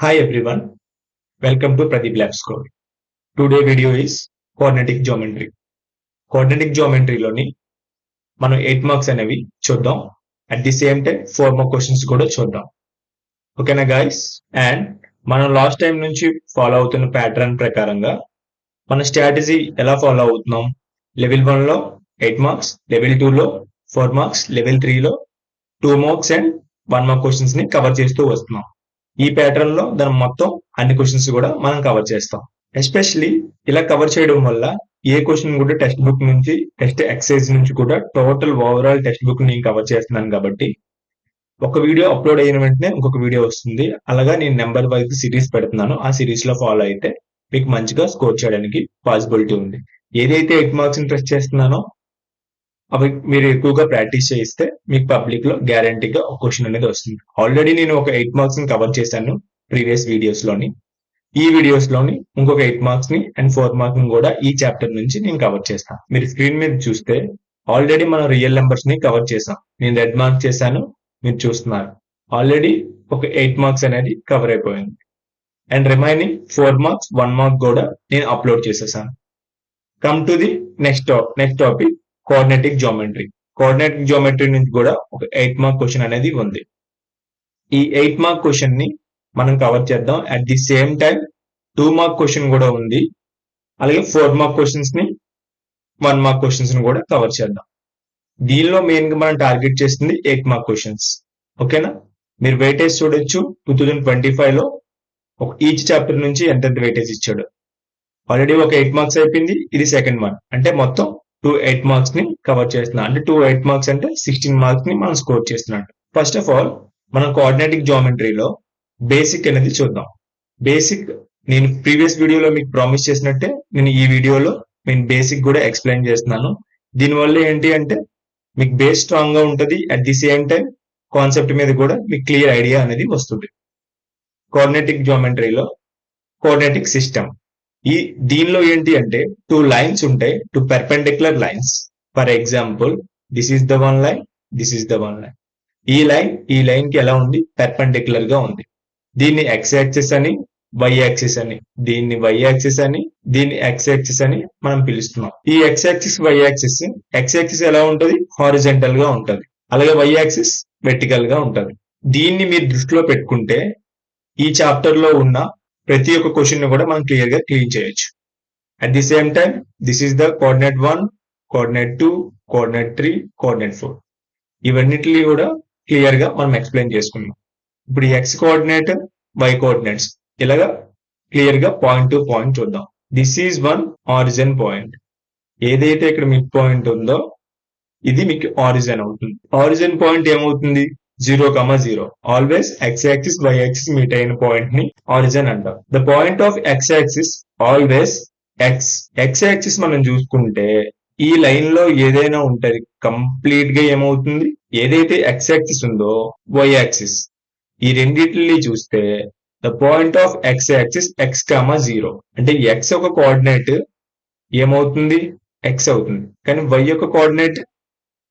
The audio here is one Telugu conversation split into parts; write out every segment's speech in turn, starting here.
Hi everyone, welcome to Pradeep Labs Code. Today video is Coordinatic Geometry. Coordinatic Geometry లోని మనం 8 మార్క్స్ అనేవి చూద్దాం. At the same time 4 mark questions కూడా చూద్దాం. ఓకేనా గైస్? అండ్ మనం లాస్ట్ టైం నుంచి ఫాలో అవుతున్న ప్యాటర్న్ ప్రకారంగా మన స్ట్రాటజీ ఎలా ఫాలో అవుతున్నాం? లెవెల్ 1 లో 8 మార్క్స్, లెవెల్ 2 లో 4 మార్క్స్, లెవెల్ 3 లో 2 మార్క్స్ అండ్ 1 మార్క్ క్వశ్చన్స్ ని కవర్ చేస్తూ వస్తున్నాం. ఈ ప్యాటర్న్ లో దాని మొత్తం అన్ని క్వశ్చన్స్ కూడా మనం కవర్ చేస్తాం. ఎస్పెషలీ ఇలా కవర్ చేయడం వల్ల ఏ క్వశ్చన్ కూడా టెక్స్ట్ బుక్ నుంచి టెక్స్ట్ ఎక్సైజ్ నుంచి కూడా టోటల్ ఓవరాల్ టెక్స్ట్ బుక్ నేను కవర్ చేస్తున్నాను కాబట్టి ఒక వీడియో అప్లోడ్ అయిన వెంటనే ఇంకొక వీడియో వస్తుంది. అలాగా నేను నెంబర్ వైజ్ సిరీస్ పెడుతున్నాను. ఆ సిరీస్ లో ఫాలో అయితే మీకు మంచిగా స్కోర్ చేయడానికి పాసిబిలిటీ ఉంది. ఏదైతే 8 మార్క్స్ ని టెస్ట్ చేస్తున్నానో అవి మీరు ఎక్కువగా ప్రాక్టీస్ చేయిస్తే మీకు పబ్లిక్ లో గ్యారంటీగా ఒక క్వశ్చన్ అనేది వస్తుంది. ఆల్రెడీ నేను ఒక 8 మార్క్స్ ని కవర్ చేశాను ప్రీవియస్ వీడియోస్ లోని. ఈ వీడియోస్ లోని ఇంకొక 8 మార్క్స్ ని అండ్ 4 మార్క్స్ ని కూడా ఈ చాప్టర్ నుంచి నేను కవర్ చేస్తాను. మీరు స్క్రీన్ మీద చూస్తే ఆల్రెడీ మనం రియల్ నెంబర్స్ ని కవర్ చేసాం. నేను రెడ్ మార్క్ చేశాను, మీరు చూస్తున్నారు. ఆల్రెడీ ఒక 8 మార్క్స్ అనేది కవర్ అయిపోయింది. అండ్ రిమైనింగ్ 4 మార్క్స్ 1 మార్క్ కూడా నేను అప్లోడ్ చేసేసాను. Come to the next topic, coordinate geometry. Coordinate geometry నుంచి కూడా ఒక 8 మార్క్ క్వశ్చన్ అనేది ఉంది. ఈ 8 మార్క్ క్వశ్చన్ ని మనం కవర్ చేద్దాం. At the same time 2 mark question కూడా ఉంది. అలాగే 4 మార్క్ క్వశ్చన్స్ ని 1 మార్క్ క్వశ్చన్స్ ని కూడా కవర్ చేద్దాం. దీనిలో మెయిన్ గా మనం టార్గెట్ చేస్తుంది 8 మార్క్ క్వశ్చన్స్. ఓకేనా? మీరు వెయిటేజ్ చూడొచ్చు. 2025 లో ఈచ్ చాప్టర్ నుంచి ఎంత వెయిటేజ్ ఇచ్చాడు. ఆల్రెడీ ఒక 8 మార్క్స్ అయిపోయింది. ఇది సెకండ్ వన్. అంటే మొత్తం 2 8 మార్క్స్ ని కవర్ చేస్తున్నాం. అంటే 2 8 మార్క్స్ అంటే 16 మార్క్స్ ని మనం స్కోర్ చేస్తున్నాం. ఫస్ట్ ఆఫ్ ఆల్ మనం కోఆర్డినేటిక్ జియోమెట్రీలో బేసిక్ అనేది చూద్దాం. బేసిక్ నేను ప్రీవియస్ వీడియోలో మీకు ప్రామిస్ చేసినట్టే నేను ఈ వీడియోలో నేను బేసిక్ కూడా ఎక్స్ప్లెయిన్ చేస్తున్నాను. దీనివల్ల ఏంటి అంటే మీకు బేస్ స్ట్రాంగ్ గా ఉంటుంది. At the same time concept మీద కూడా మీకు క్లియర్ ఐడియా అనేది వస్తుంది. కోఆర్డినేటిక్ జియోమెట్రీలో కోఆర్డినేటిక్ సిస్టమ్. దీనిలో ఏంటి అంటే 2 లైన్స్ ఉంటాయి, 2 perpendicular lines. For example this is the one line, this is the one line. ఈ లైన్ కి ఎలా ఉంది? పెర్పెండిక్యులర్ గా ఉంది. దీన్ని ఎక్స్ యాక్సిస్ అని, వై యాక్సిస్ అని, దీన్ని వై యాక్సిస్ అని, దీన్ని ఎక్స్ యాక్సిస్ అని మనం పిలుస్తున్నాం. ఈ X axis Y axis, X axis ఎలా ఉంటది? హారిజంటల్ గా ఉంటది. అలాగే వై యాక్సిస్ వెర్టికల్ గా ఉంటది. దీన్ని మీరు దృష్టిలో పెట్టుకుంటే ఈ చాప్టర్ లో ఉన్న ప్రతి ఒక్క క్వశ్చన్ ని కూడా మనం క్లియర్ గా క్లీన్ చేయొచ్చు. At the same time this is the coordinate 1, coordinate 2, coordinate 3, coordinate 4. ఇవన్నిటిని కూడా క్లియర్ గా మనం ఎక్స్ప్లెయిన్ చేసుకున్నాం. ఇప్పుడు ఎక్స్ కోఆర్డినేట్, వై కోఆర్డినేట్స్ ఇలాగా క్లియర్ గా పాయింట్ టు పాయింట్ చూద్దాం. This is one origin point. ఏదైతే ఇక్కడ మిడ్ పాయింట్ ఉందో ఇది మీకు ఆరిజిన్ అవుతుంది. ఆరిజిన్ పాయింట్ ఏమవుతుంది? 0, 0. Always X axis Y axis meet అయిన పాయింట్ ని ఆరిజిన్ అంటాం. The point of X axis always X. X axis మనం చూసుకుంటే ఈ లైన్ లో ఏదైనా ఉంటది, కంప్లీట్ గా ఏమవుతుంది? ఏదైతే ఎక్స్ యాక్సిస్ ఉందో వై యాక్సిస్, ఈ రెండింటిని చూస్తే the point of X axis x, 0. అంటే ఎక్స్ ఒక కోఆర్డినేట్ ఏమవుతుంది? ఎక్స్ అవుతుంది. కానీ వై యొక్క కోఆర్డినేట్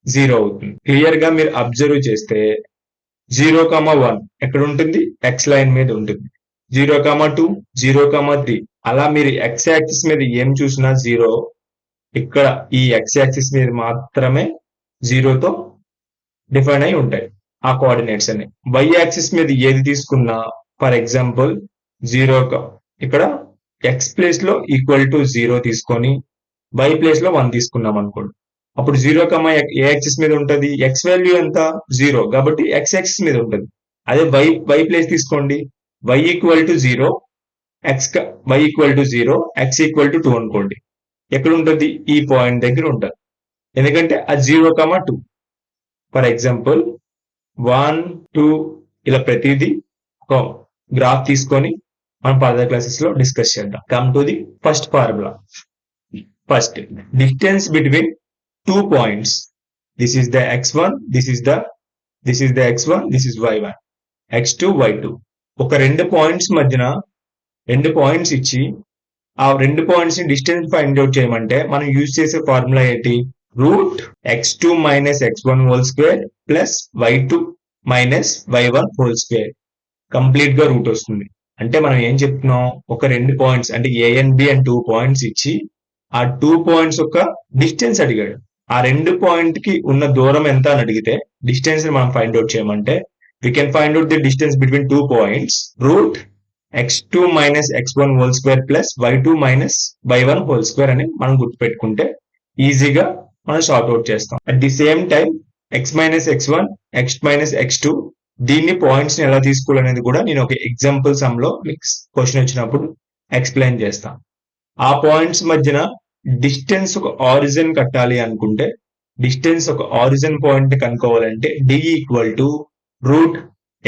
0 అవుతుంది. క్లియర్ గా మీరు అబ్జర్వ్ చేస్తే 0, 1 ఎక్కడ ఉంటుంది? ఎక్స్ లైన్ మీద ఉంటుంది. 0, 2, 0, 3 అలా మీరు ఎక్స్ యాక్సిస్ మీద ఏం చూసినా 0. ఇక్కడ ఈ ఎక్స్ యాక్సిస్ మీద మాత్రమే 0తో డిఫైన్ అయి ఉంటాయి ఆ కోఆర్డినేట్స్ అన్ని. వై యాక్సిస్ మీద ఏది తీసుకున్నా, ఫర్ ఎగ్జాంపుల్ 0 ఇక్కడ ఎక్స్ ప్లేస్ లో ఈక్వల్ టు 0 తీసుకొని వై ప్లేస్ లో 1 తీసుకున్నాం అనుకోండి. అప్పుడు 0, ఏ యాక్సిస్ మీద ఉంటుంది? ఎక్స్ వాల్యూ ఎంత? 0. కాబట్టి ఎక్స్ యాక్సిస్ మీద ఉంటుంది. అదే వై ప్లేస్ తీసుకోండి. Y equal to 0, Y equal to 0, X equal to 2 అనుకోండి. ఎక్కడ ఉంటుంది? ఈ పాయింట్ దగ్గర ఉంటుంది. ఎందుకంటే అది 0, 2. ఫర్ ఎగ్జాంపుల్ 1, 2 ఇలా ప్రతిదీ ఒక గ్రాఫ్ తీసుకొని మనం ఫర్దర్ క్లాసెస్ లో డిస్కస్ చేద్దాం. Come to the first formula. First distance between 2 points. This is the x1, this is the x1, this is y1, x2, y2. ఒక రెండు పాయింట్స్ మధ్యన రెండు పాయింట్స్ ఇచ్చి ఆ రెండు పాయింట్స్ ని డిస్టెన్స్ ఫైండ్ అవుట్ చేయమంటే మనం యూజ్ చేసే ఫార్ములా ఏంటి? Root x2 minus x1 whole square plus y2 minus y1 whole square. Complete గా రూట్ వస్తుంది. అంటే మనం ఏం చెప్తున్నాం, ఒక 2 పాయింట్స్ అంటే A and B and 2 points ఇచ్చి ఆ 2 పాయింట్స్ యొక్క డిస్టెన్స్ అడిగాడు. ఆ 2 పాయింట్ కి ఉన్న దూరం ఎంత అని అడిగితే డిస్టెన్స్ ని మనం ఫైండ్ అవుట్ చేయమంటే we can find out the distance between 2 points root x2 minus x1 whole square plus y2 minus y1 whole square అని మనం గుర్తుపెట్టుకుంటే ఈజీగా మనం సార్ట్ అవుట్ చేస్తాం. At the same time x minus x1 x minus x2 దీన్ని పాయింట్స్ ని ఎలా తీసుకోవాలనేది కూడా నేను ఒక ఎగ్జాంపుల్ సమ్ లో మీకు క్వశ్చన్ వచ్చినప్పుడు ఎక్స్ప్లెయిన్ చేస్తాను. ఆ పాయింట్స్ మధ్యన డిస్టెన్స్ ఒక ఆరిజిన్ కట్టాలి అనుకుంటే డిస్టెన్స్ ఒక ఆరిజిన్ పాయింట్ ని కనుక్కోవాలంటే d equal to root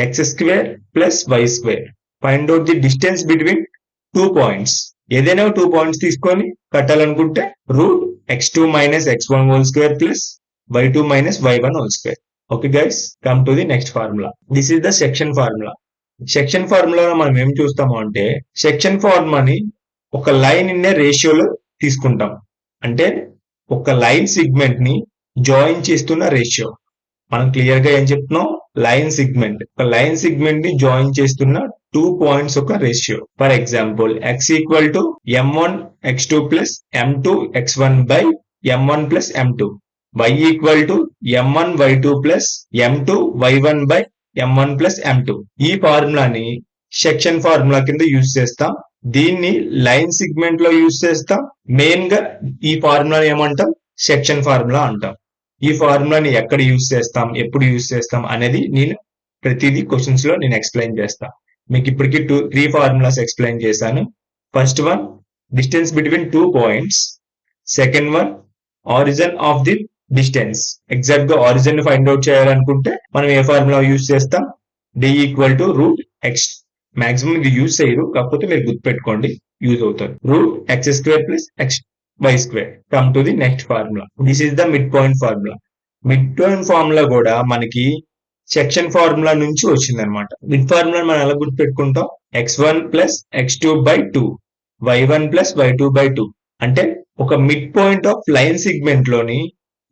X square plus Y square. Find out the distance between 2 points. ఏదైనా 2 పాయింట్స్ తీసుకొని కట్టాలనుకుంటే root x2 minus x1 whole square plus y2 minus y1 whole square. Okay guys, come to the next formula. This is the section formula. Section ఫార్ములాలో మనం ఏం చూస్తాము అంటే సెక్షన్ ఫార్ములాని ఒక లైన్ ఇన్ రేషియోలో తీసుకుంటాం. అంటే ఒక లైన్ సిగ్మెంట్ ని జాయిన్ చేస్తున్న రేషియో. మనం క్లియర్ గా ఏం చెప్తున్నాం, లైన్ సిగ్మెంట్. ఒక లైన్ సిగ్మెంట్ ని జాయిన్ చేస్తున్న 2 పాయింట్స్ ఒక ratio. For example x equal to m1 x2 plus m2 x1 by m1 plus m2. y equal to m1 y2 plus m2 y1 by m1 plus m2. ఈ ఫార్ములాని సెక్షన్ ఫార్ములా కింద యూజ్ చేస్తాం. దీన్ని లైన్ సిగ్మెంట్ లో యూజ్ చేస్తాం. మెయిన్ గా ఈ ఫార్ములాని ఏమంటాం, సెక్షన్ ఫార్ములా అంటాం. ఈ ఫార్ములాని ఎక్కడ యూజ్ చేస్తాం, ఎప్పుడు యూజ్ చేస్తాం అనేది నేను ప్రతిదీ క్వశ్చన్స్ లో నేను ఎక్స్ప్లెయిన్ చేస్తాను. మీకు ఇప్పటికి 3 ఫార్ములాస్ ఎక్స్ప్లెయిన్ చేశాను. First one distance between 2 points. Second one origin of the distance. Exact గా ఆరిజిన్ ని ఫైండ్ అవుట్ చేయాలనుకుంటే మనం ఏ ఫార్ములా యూజ్ చేస్తాం, D equal to root X. Maximum ఇది యూజ్ చేయరు, కాకపోతే మీరు గుర్తుపెట్టుకోండి, యూజ్ అవుతుంది. Root X square plus X y square. Come to the next formula. This is the midpoint formula. Midpoint formula కూడా మనకి సెక్షన్ ఫార్ములా నుంచి వచ్చింది అనమాట. మిడ్ ఫార్ములా మనం ఎలా గుర్తుపెట్టుకుంటాం, x1 plus x2 by 2 y1 plus y2 by 2. అంటే ఒక mid point of line segment లోని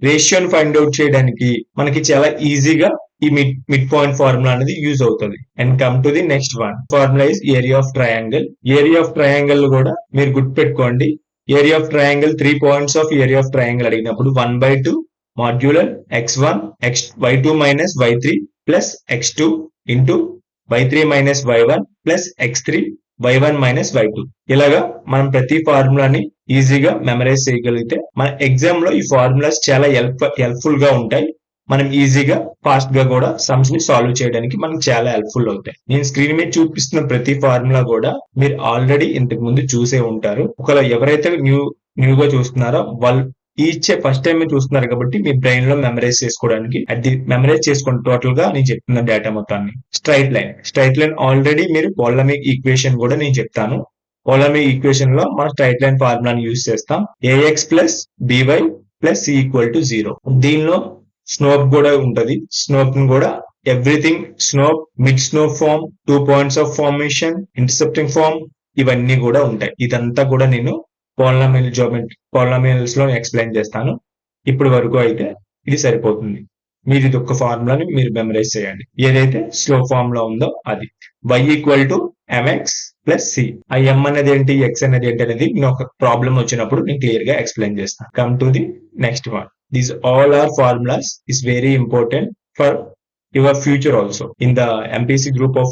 రేషియోని ఫైండ్ అవుట్ చేయడానికి మనకి చాలా ఈజీగా ఈ మిడ్ పాయింట్ ఫార్ములా అనేది యూజ్ అవుతుంది. And come to the next one. Formula is area of triangle. Area of triangle కూడా మీరు గుర్తుపెట్టుకోండి. Area of triangle 3 points of area of triangle అడిగినప్పుడు 1/2 modular x1 y2 minus y3 plus x2 into y3 minus y1 plus x3 y1 minus y2. ఇలాగా మనం ప్రతి ఫార్ములాని ఈజీగా మెమరైజ్ చేయగలిగితే మన ఎగ్జామ్ లో ఈ ఫార్ములాస్ చాలా హెల్ప్ఫుల్ గా ఉంటాయి. మనం ఈజీగా ఫాస్ట్ గా కూడా సమ్స్ ని సాల్వ్ చేయడానికి మనకు చాలా హెల్ప్ఫుల్ అవుతాయి. నేను స్క్రీన్ మీద చూపిస్తున్న ప్రతి ఫార్ములా కూడా మీరు ఆల్రెడీ ఇంతకు ముందు చూసే ఉంటారు. ఒకవేళ ఎవరైతే న్యూగా చూస్తున్నారో వాళ్ళు ఫస్ట్ టైం చూస్తున్నారు కాబట్టి మీ బ్రెయిన్ లో మెమరైజ్ చేసుకోవడానికి మెమరైజ్ చేసుకోండి. టోటల్ గా నేను చెప్తున్న డేటా మొత్తాన్ని. స్ట్రైట్ లైన్ ఆల్రెడీ మీరు పాలినామియల్ ఈక్వేషన్ కూడా నేను చెప్తాను. పాలినామియల్ ఈక్వేషన్ లో మనం స్ట్రైట్ లైన్ ఫార్ములాని యూజ్ చేస్తాం. A X plus B Y plus C equal to 0. దీనిలో స్నోప్ కూడా ఉంటది. స్నోప్ ని కూడా everything slope, mid slope form, 2 points of formation, intercepting form, ఇవన్నీ కూడా ఉంటాయి. ఇదంతా కూడా నేను పాలినామియల్స్ లో ఎక్స్ప్లెయిన్ చేస్తాను. ఇప్పటి వరకు అయితే ఇది సరిపోతుంది. మీరు ఇది ఒక్క ఫార్ములాని మీరు మెమరైజ్ చేయండి. ఏదైతే స్లోప్ ఫార్ములా ఉందో అది y equal to mx plus C. ఆ m అనేది ఏంటి, x అనేది ఏంటి అనేది నేను ఒక ప్రాబ్లం వచ్చినప్పుడు నేను క్లియర్ గా ఎక్స్ప్లెయిన్ చేస్తాను. Come to the next one. These all are formulas is very important for your future also. In the MPC group of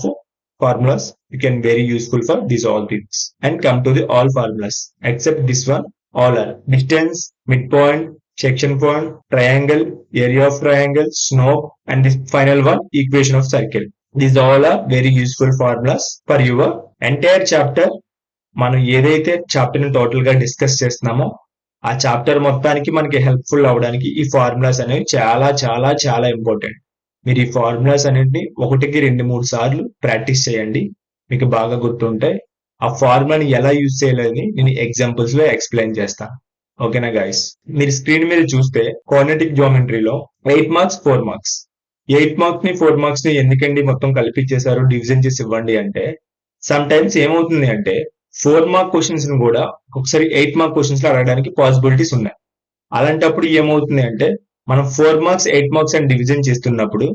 formulas, you can very useful for these all things. And come to the all formulas except this one. All are distance, midpoint, section point, triangle, area of triangle, slope, and this final one equation of circle. These all are very useful formulas for your entire chapter. మనం ఏదైతే చాప్టర్ ని టోటల్ గా డిస్కస్ చేస్తున్నామో ఆ చాప్టర్ మొత్తానికి మనకి హెల్ప్ఫుల్ అవడానికి ఈ ఫార్ములాస్ అనేవి చాలా చాలా చాలా ఇంపార్టెంట్. మీరు ఈ ఫార్ములాస్ అనేది 1-2-3 సార్లు ప్రాక్టీస్ చేయండి, మీకు బాగా గుర్తుంటాయి. ఆ ఫార్ములాని ఎలా యూజ్ చేయాలని నేను ఎగ్జాంపుల్స్ లో ఎక్స్ప్లెయిన్ చేస్తాను. ఓకేనా గైస్? మీరు స్క్రీన్ మీద చూస్తే కోఆర్డినేటిక్ జియోమెట్రీలో 8 మార్క్స్ 4 మార్క్స్. 8 మార్క్స్ ని 4 మార్క్స్ ని ఎందుకండి మొత్తం కలిపిచ్చేశారు, డివిజన్ చేసి ఇవ్వండి అంటే సమ్ టైమ్స్ ఏమవుతుంది అంటే 4 మార్క్ క్వశ్చన్స్ ని కూడా ఒకసారి 8 మార్క్ క్వశ్చన్స్ లో అడగడానికి పాసిబిలిటీస్ ఉన్నాయి. అలాంటప్పుడు ఏమవుతుంది అంటే మనం 4 మార్క్స్ 8 మార్క్స్ అని డివిజన్ చేస్తున్నప్పుడు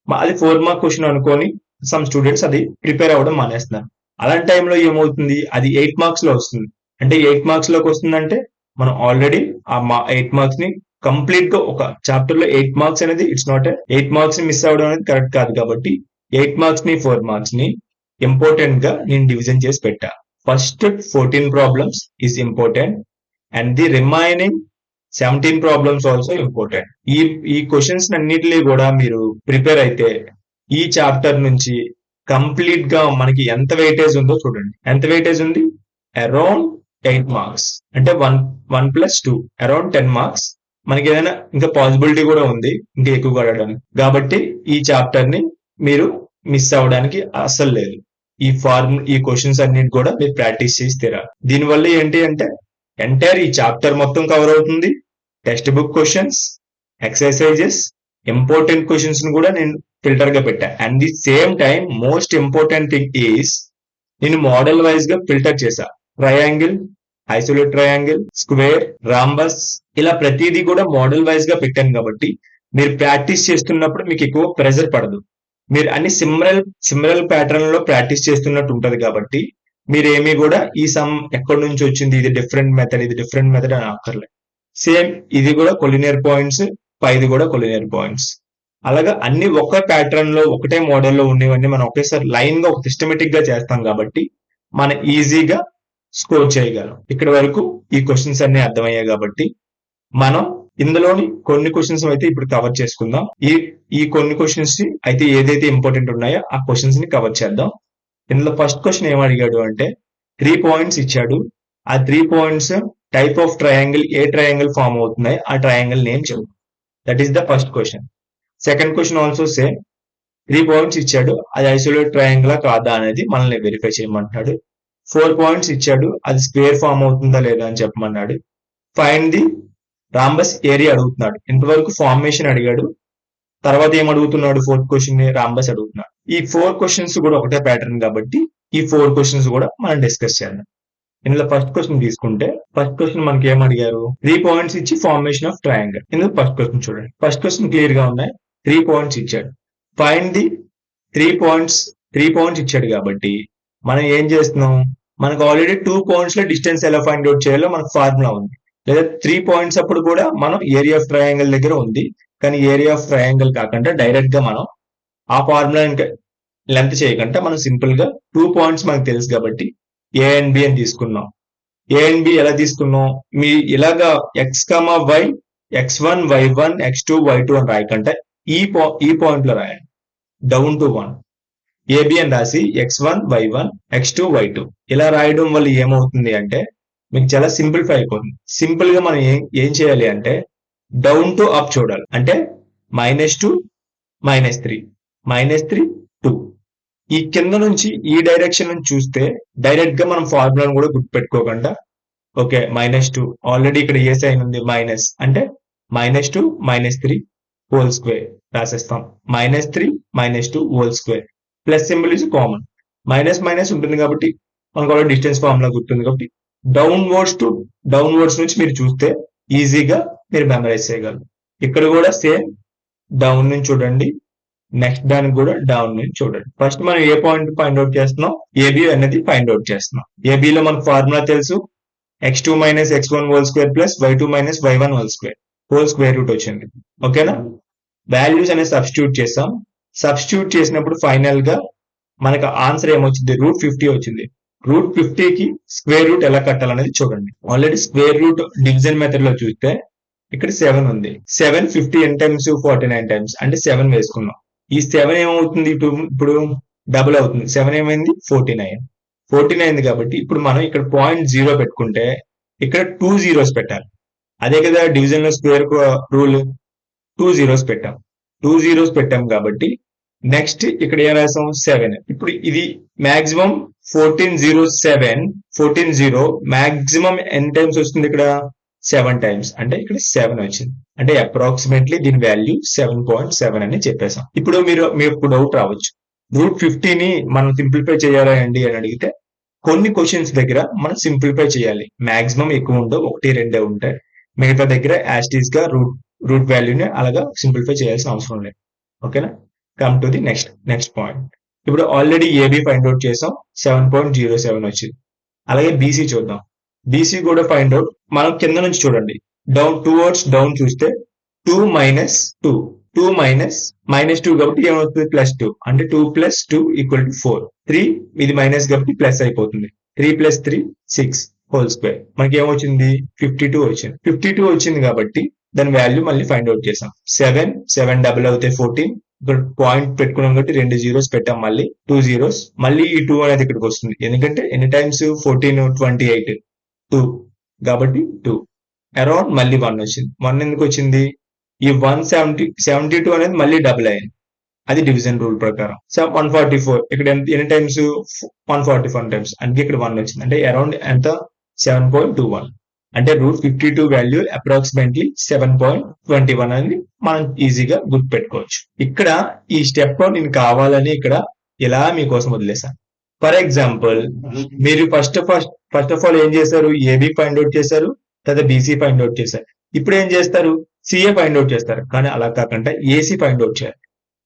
అది 4 మార్క్ క్వశ్చన్ అనుకొని సమ్ స్టూడెంట్స్ అది ప్రిపేర్ అవ్వడం మానేస్తున్నారు. అలాంటి టైంలో ఏమవుతుంది, అది 8 మార్క్స్ లో వస్తుంది. అంటే 8 మార్క్స్ లోకి వస్తుందంటే మనం ఆల్రెడీ ఆ 8 మార్క్స్ ని కంప్లీట్ గా ఒక చాప్టర్ లో 8 మార్క్స్ అనేది ఇట్స్ నాట్ 8 మార్క్స్ ని మిస్ అవ్వడం అనేది కరెక్ట్ కాదు. కాబట్టి 8 మార్క్స్ ని 4 మార్క్స్ ని ఇంపార్టెంట్ గా నేను డివిజన్ చేసి పెట్టా. First 14 problems is important and the remaining 17 problems also important. ఈ క్వశ్చన్స్ అన్నిటినీ కూడా మీరు ప్రిపేర్ అయితే ఈ చాప్టర్ నుంచి కంప్లీట్ గా మనకి ఎంత వెయిటేజ్ ఉందో చూడండి. ఎంత వెయిటేజ్ ఉంది? Around 8 marks. అంటే 1 + 2 అరౌండ్ 10 మార్క్స్. మనకి ఏదైనా ఇంకా పాసిబిలిటీ కూడా ఉంది ఇంకా ఎక్కువ పడడానికి. కాబట్టి ఈ చాప్టర్ ని మీరు మిస్ అవ్వడానికి అస్సలు లేదు. ఈ క్వశ్చన్స్ అన్నిటి కూడా మీరు ప్రాక్టీస్ చేసి తీరాలి. దీనివల్ల ఏంటి అంటే ఎంటైర్ ఈ చాప్టర్ మొత్తం కవర్ అవుతుంది. Text book questions, exercises, important questions ని కూడా నేను ఫిల్టర్ గా పెట్టా. And the same time most important thing is నేను మోడల్ వైజ్ గా ఫిల్టర్ చేశా. Triangle, isolate triangle, square, rhombus, ఇలా ప్రతిదీ కూడా మోడల్ వైజ్ గా పెట్టాను. కాబట్టి మీరు ప్రాక్టీస్ చేస్తున్నప్పుడు మీకు ఎక్కువ ప్రెజర్ పడదు. మీరు అన్ని సిమిలర్ ప్యాటర్న్ లో ప్రాక్టీస్ చేస్తున్నట్టు ఉంటది. కాబట్టి మీరేమీ కూడా ఈ సమ్ ఎక్కడి నుంచి వచ్చింది, ఇది డిఫరెంట్ మెథడ్ అని అక్కర్లేదు. సేమ్ ఇది కూడా కొలినియర్ పాయింట్స్, పైది కూడా కొలినియర్ పాయింట్స్. అలాగా అన్ని ఒకే ప్యాటర్న్ లో ఒకటే మోడల్లో ఉండేవన్నీ మనం ఒకేసారి లైన్ గా ఒక సిస్టమేటిక్ గా చేస్తాం. కాబట్టి మనం ఈజీగా స్కోర్ చేయగలం. ఇక్కడ వరకు ఈ క్వశ్చన్స్ అన్ని అర్థమయ్యాయి. కాబట్టి మనం ఇందులోని కొన్ని క్వశ్చన్స్ అయితే ఇప్పుడు కవర్ చేసుకుందాం. ఈ కొన్ని క్వశ్చన్స్ అయితే ఏదైతే ఇంపార్టెంట్ ఉన్నాయో ఆ క్వశ్చన్స్ ని కవర్ చేద్దాం. ఇందులో ఫస్ట్ క్వశ్చన్ ఏం అడిగాడు అంటే 3 పాయింట్స్ ఇచ్చాడు. ఆ 3 పాయింట్స్ టైప్ ఆఫ్ ట్రయాంగిల్, ఏ ట్రయాంగిల్ ఫామ్ అవుతున్నాయి ఆ ట్రయాంగిల్ నేమ్ చెప్పు. That is the first question. Second question also same. 3 points ఇచ్చాడు, అది ఐసోలేట్ ట్రయాంగిల్ కాదా అనేది మనల్ని వెరిఫై చేయమంటున్నాడు. 4 పాయింట్స్ ఇచ్చాడు, అది స్క్వేర్ ఫామ్ అవుతుందా లేదా అని చెప్పమన్నాడు. ఫైండ్ ది రాంబస్ ఏరియా అడుగుతున్నాడు. ఇంతవరకు ఫార్మేషన్ అడిగాడు. తర్వాత ఏం అడుగుతున్నాడు? 4th క్వశ్చన్ ని రాంబస్ అడుగుతున్నాడు. ఈ 4 క్వశ్చన్స్ కూడా ఒకటే ప్యాటర్న్ కాబట్టి ఈ 4 క్వశ్చన్స్ కూడా మనం డిస్కస్ చేద్దాం. ఇందులో ఫస్ట్ క్వశ్చన్ తీసుకుంటే ఫస్ట్ క్వశ్చన్ మనకి ఏం అడిగారు? 3 పాయింట్స్ ఇచ్చి ఫార్మేషన్ ఆఫ్ ట్రయాంగిల్. ఇందులో ఫస్ట్ క్వశ్చన్ చూడండి. ఫస్ట్ క్వశ్చన్ క్లియర్ గా ఉన్నాయి. 3 పాయింట్స్ ఇచ్చాడు. ఫైండ్ ది 3 పాయింట్స్ ఇచ్చాడు కాబట్టి మనం ఏం చేస్తున్నాం? మనకు ఆల్రెడీ 2 పాయింట్స్ లో డిస్టెన్స్ ఎలా ఫైండ్ అవుట్ చేయాలో మనకు ఫార్ములా ఉంది. లేదా 3 పాయింట్స్ అప్పుడు కూడా మనం ఏరియా ఆఫ్ ట్రయాంగిల్ దగ్గర ఉంది. కానీ ఏరియా ఆఫ్ ట్రయాంగిల్ కాకుండా డైరెక్ట్ గా మనం ఆ ఫార్ములా లెంత్ చేయకుండా మనం సింపుల్ గా 2 పాయింట్స్ మనకు తెలుసు కాబట్టి ఏ అండ్ బి అని తీసుకున్నాం. ఏ అండ్ బి ఎలా తీసుకున్నాం? మీ ఇలాగా X comma why, x1 y1 x2 y2 అని రాయకంటే ఈ పాయింట్ లో రాయండి. డౌన్ టు 1 ఏబి అని రాసి x1 y1 x2 y2 ఇలా రాయడం వల్ల ఏమవుతుంది అంటే మీకు చాలా సింప్లిఫై అయిపోతుంది. సింపుల్ గా మనం ఏం చేయాలి అంటే డౌన్ టు అప్ చూడాలి. అంటే -2 -3 -3 2 ఈ కింద నుంచి ఈ డైరెక్షన్ నుంచి చూస్తే డైరెక్ట్ గా మనం ఫార్ములాను కూడా గుర్తుపెట్టుకోకుండా ఓకే -2 ఆల్రెడీ ఇక్కడ ఏ సైన్ ఉంది మైనస్ అంటే -2 -3 హోల్ స్క్వేర్ రాసేస్తాం. -3 -2 whole square plus symbol is common. Minus ఉంటుంది కాబట్టి మనకు ఆల్రెడీ డిస్టెన్స్ ఫార్ములా గుర్తుంది. కాబట్టి డౌన్వర్డ్స్ నుంచి మీరు చూస్తే ఈజీగా మీరు మెమరైజ్ చేయగలరు. ఇక్కడ కూడా సేమ్ డౌన్ నుంచి చూడండి, నెక్స్ట్ దానికి కూడా డౌన్ నుంచి చూడండి. ఫస్ట్ మనం ఏ పాయింట్ ఫైండ్ అవుట్ చేస్తున్నాం? ఏబి అనేది ఫైండ్ అవుట్ చేస్తున్నాం. ఏబిలో మనకు ఫార్ములా తెలుసు, x2 - x1 whole square plus y2 - y1 whole square root వచ్చింది. ఓకేనా? వాల్యూస్ అనేది సబ్స్టిట్యూట్ చేస్తాం. సబ్స్టిట్యూట్ చేసినప్పుడు ఫైనల్ గా మనకు ఆన్సర్ ఏమొచ్చింది? √50 వచ్చింది. √50కి స్క్వేర్ రూట్ ఎలా కట్టాలనేది చూడండి. Already square root division method లో చూస్తే ఇక్కడ 7 ఉంది. 7 50 n టైమ్స్ 49 టైమ్స్ అంటే 7 వేసుకున్నాం. ఈ 7 ఏమవుతుంది? ఇప్పుడు డబుల్ అవుతుంది. 7 ఏమైంది? 49 కాబట్టి ఇప్పుడు మనం ఇక్కడ 0.0 పెట్టుకుంటే ఇక్కడ 2 zeros పెట్టాలి. అదే కదా డివిజన్ లో స్క్వేర్ రూల్. 2 zeros పెట్టాం. 2 zeros పెట్టాం కాబట్టి నెక్స్ట్ ఇక్కడ ఏం రాసాం? 7. ఇప్పుడు ఇది మాక్సిమం 14 మాక్సిమం ఎన్ టైమ్స్ వస్తుంది? ఇక్కడ 7 టైమ్స్ అంటే ఇక్కడ 7 వచ్చింది. అంటే అప్రాక్సిమేట్లీ దీని వాల్యూ 7.7 అని చెప్పేసాం. ఇప్పుడు మీకు డౌట్ రావచ్చు, √50ని మనం సింప్లిఫై చేయాలా అండి అని అడిగితే కొన్ని క్వశ్చన్స్ దగ్గర మనం సింప్లిఫై చేయాలి. మాక్సిమం ఎక్కువ ఉండవు, 1-2 ఉంటాయి. మిగతా దగ్గర యాస్టీస్ గా రూట్ వాల్యూని అలాగా సింప్లిఫై చేయాల్సిన అవసరం లేదు. ఓకేనా? Come to the next point. ఇప్పుడు ఆల్రెడీ ఏబి ఫైండ్ అవుట్ చేసాం, 7.07 వచ్చింది. అలాగే బీసీ చూద్దాం. బీసీ కూడా ఫైండ్ అవుట్. మనం కింద నుంచి చూడండి, డౌన్ టువర్డ్స్ డౌన్ చూస్తే 2 మైనస్ 2 2 మైనస్ 2 కాబట్టి ఏమవుతుంది, +2 అంటే 2 + 2 = 4. 3 ఇది మైనస్ కాబట్టి ప్లస్ అయిపోతుంది. 3 + 3 6 హోల్ స్క్వేర్. మనకి ఏమొచ్చింది, 52 వచ్చింది. 52 వచ్చింది కాబట్టి దాని వాల్యూ మళ్ళీ ఫైండ్ అవుట్ చేసాం. 7 డబుల్ అవుతాయి 14. ఇక్కడ పాయింట్ పెట్టుకున్నాం కాబట్టి 2 zeros పెట్టాం, మళ్ళీ 2 zeros. మళ్ళీ ఈ 2 అనేది ఇక్కడికి వస్తుంది, ఎందుకంటే ఎన్ని టైమ్స్ 14 28 2 కాబట్టి 2. అరౌండ్ మళ్ళీ 1 వచ్చింది. 1 ఎందుకు వచ్చింది, ఈ 172 అనేది మళ్ళీ డబుల్ అయింది, అది డివిజన్ రూల్ ప్రకారం. 144 ఇక్కడ ఎన్ని టైమ్స్, 141 టైమ్స్, అందుకే ఇక్కడ 1 వచ్చింది. అంటే అరౌండ్ ఎంత, 7.21. అంటే √52 వాల్యూ అప్రాక్సిమేట్లీ 7.21 అని మనం ఈజీగా గుర్తుపెట్టుకోవచ్చు. ఇక్కడ ఈ స్టెప్ నేను కావాలని ఇక్కడ ఇలా మీకోసం వదిలేసాను. ఫర్ ఎగ్జాంపుల్, మీరు ఫస్ట్ ఆఫ్ ఆల్ ఏం చేశారు, ఏబి ఫైండ్ అవుట్ చేశారు, తర్వాత బీసీ ఫైండ్ అవుట్ చేశారు. ఇప్పుడు ఏం చేస్తారు, సిఏ ఫైండ్ అవుట్ చేస్తారు. కానీ అలా కాకుండా ఏసీ ఫైండ్ అవుట్ చేయాలి.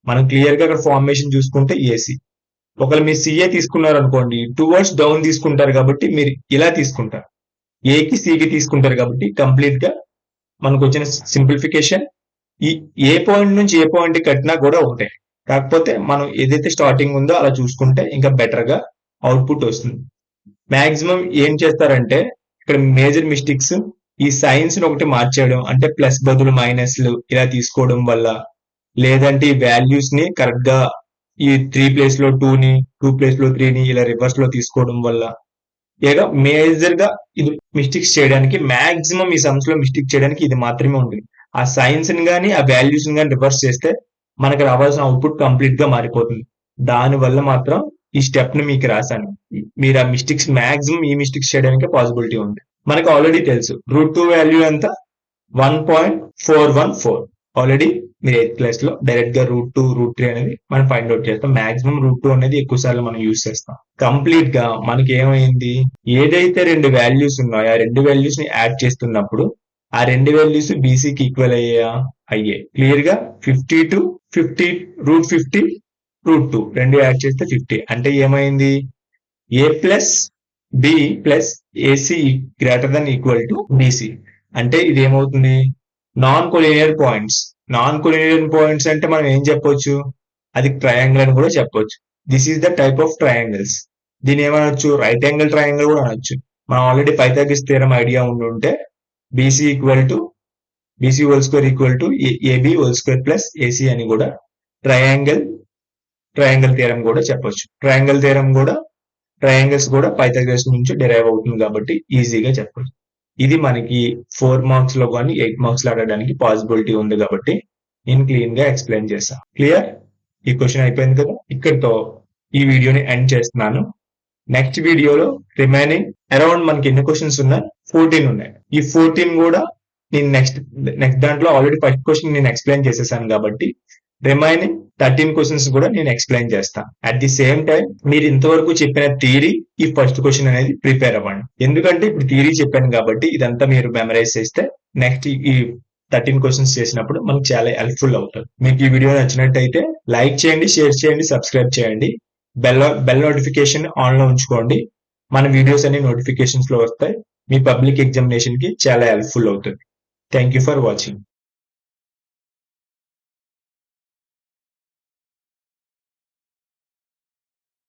మనం క్లియర్ గా అక్కడ ఫార్మేషన్ చూసుకుంటే ఏసీ. ఒకవేళ మీరు సిఏ తీసుకున్నారు అనుకోండి, టువర్డ్స్ డౌన్ తీసుకుంటారు కాబట్టి మీరు ఇలా తీసుకుంటారు. ఏకి సికి తీసుకుంటారు కాబట్టి కంప్లీట్ గా మనకు వచ్చిన సింప్లిఫికేషన్ ఈ ఏ పాయింట్ నుంచి ఏ పాయింట్ కట్టినా కూడా ఒకటే. కాకపోతే మనం ఏదైతే స్టార్టింగ్ ఉందో అలా చూసుకుంటే ఇంకా బెటర్ గా అవుట్పుట్ వస్తుంది. మాక్సిమం ఏం చేస్తారంటే ఇక్కడ మేజర్ మిస్టేక్స్, ఈ సైన్స్ ని ఒకటి మార్చేయడం, అంటే ప్లస్ బదులు మైనస్లు ఇలా తీసుకోవడం వల్ల, లేదంటే ఈ వాల్యూస్ ని కరెక్ట్ గా ఈ 3 ప్లేస్ లో 2 ని 2 ప్లేస్ లో 3 ని ఇలా రివర్స్ లో తీసుకోవడం వల్ల, లేదా మేజర్ గా ఇది మిస్టేక్స్ చేయడానికి, మాక్సిమం ఈ సమ్స్ లో మిస్టేక్ చేయడానికి ఇది మాత్రమే ఉంటుంది. ఆ సైన్స్ ని గానీ ఆ వాల్యూస్ ని గానీ రివర్స్ చేస్తే మనకు రావాల్సిన అవుట్పుట్ కంప్లీట్ గా మారిపోతుంది. దాని వల్ల మాత్రం ఈ స్టెప్ ని మీకు రాశాను. మీరు ఆ మిస్టేక్స్ మాక్సిమం ఈ మిస్టేక్స్ చేయడానికి పాసిబిలిటీ ఉంది. మనకు ఆల్రెడీ తెలుసు √2 వాల్యూ ఎంత, 1.414. ఆల్రెడీ మీరు 8th క్లాస్ లో డైరెక్ట్ గా √2 √3 అనేది మనం ఫైండ్ అవుట్ చేస్తాం. మాక్సిమం √2 అనేది ఎక్కువ సార్లు మనం యూజ్ చేస్తాం. కంప్లీట్ గా మనకి ఏమైంది, ఏదైతే 2 వాల్యూస్ ఉన్నాయో ఆ 2 వాల్యూస్ ని యాడ్ చేస్తున్నప్పుడు ఆ 2 వాల్యూస్ బీసీకి ఈక్వల్ అయ్యే క్లియర్ గా 52 50 √50 √2 రెండు యాడ్ చేస్తే 50. అంటే ఏమైంది, A plus B plus A C greater than equal to B C. అంటే ఇది ఏమవుతుంది, non collinear points. Non collinear points అంటే మనం ఏం చెప్పొచ్చు, అది ట్రయాంగిల్ అని కూడా చెప్పొచ్చు. This is the type of triangles. దీని ఏమనొచ్చు, రైట్ యాంగిల్ ట్రయాంగిల్ కూడా అనొచ్చు. మనం ఆల్రెడీ పైథాగరస్ థియరం ఐడియా ఉండుంటే B C whole square equal to A B whole square plus A C అని కూడా ట్రయాంగిల్ థియరం కూడా చెప్పొచ్చు. ట్రయాంగిల్స్ కూడా పైథాగరస్ నుంచి డిరైవ్ అవుతుంది కాబట్టి ఈజీగా చెప్పొచ్చు. ఇది మనకి 4 మార్క్స్ లో కానీ 8 మార్క్స్ లో అడగడానికి పాసిబిలిటీ ఉంది కాబట్టి నేను క్లీన్ గా ఎక్స్ప్లెయిన్ చేశాను. క్లియర్, ఈ క్వశ్చన్ అయిపోయింది కదా. ఇక్కడితో ఈ వీడియోని ఎండ్ చేస్తున్నాను. నెక్స్ట్ వీడియోలో రిమైనింగ్ అరౌండ్ మనకి ఎన్ని క్వశ్చన్స్ ఉన్నాయి, 14 ఉన్నాయి. ఈ 14 కూడా నేను నెక్స్ట్ దాంట్లో ఆల్రెడీ ఫస్ట్ క్వశ్చన్ నేను ఎక్స్ప్లెయిన్ చేసేసాను కాబట్టి రిమైనింగ్ 13 క్వశ్చన్స్ కూడా నేను ఎక్స్ప్లెయిన్ చేస్తాను. అట్ ది సేమ్ టైం మీరు ఇంతవరకు చెప్పిన థియరీ ఈ ఫస్ట్ క్వశ్చన్ అనేది ప్రిపేర్ అవ్వండి. ఎందుకంటే ఇప్పుడు థియరీ చెప్పాను కాబట్టి ఇదంతా మీరు మెమరైజ్ చేస్తే నెక్స్ట్ ఈ 13 క్వశ్చన్స్ చేసినప్పుడు మనకు చాలా హెల్ప్ఫుల్ అవుతుంది. మీకు ఈ వీడియో నచ్చినట్టయితే లైక్ చేయండి, షేర్ చేయండి, సబ్స్క్రైబ్ చేయండి. బెల్ నోటిఫికేషన్ ఆన్ లో ఉంచుకోండి. మన వీడియోస్ అన్ని నోటిఫికేషన్స్ లో వస్తాయి. మీ పబ్లిక్ ఎగ్జామినేషన్ కి చాలా హెల్ప్ఫుల్ అవుతుంది. Thank you for watching.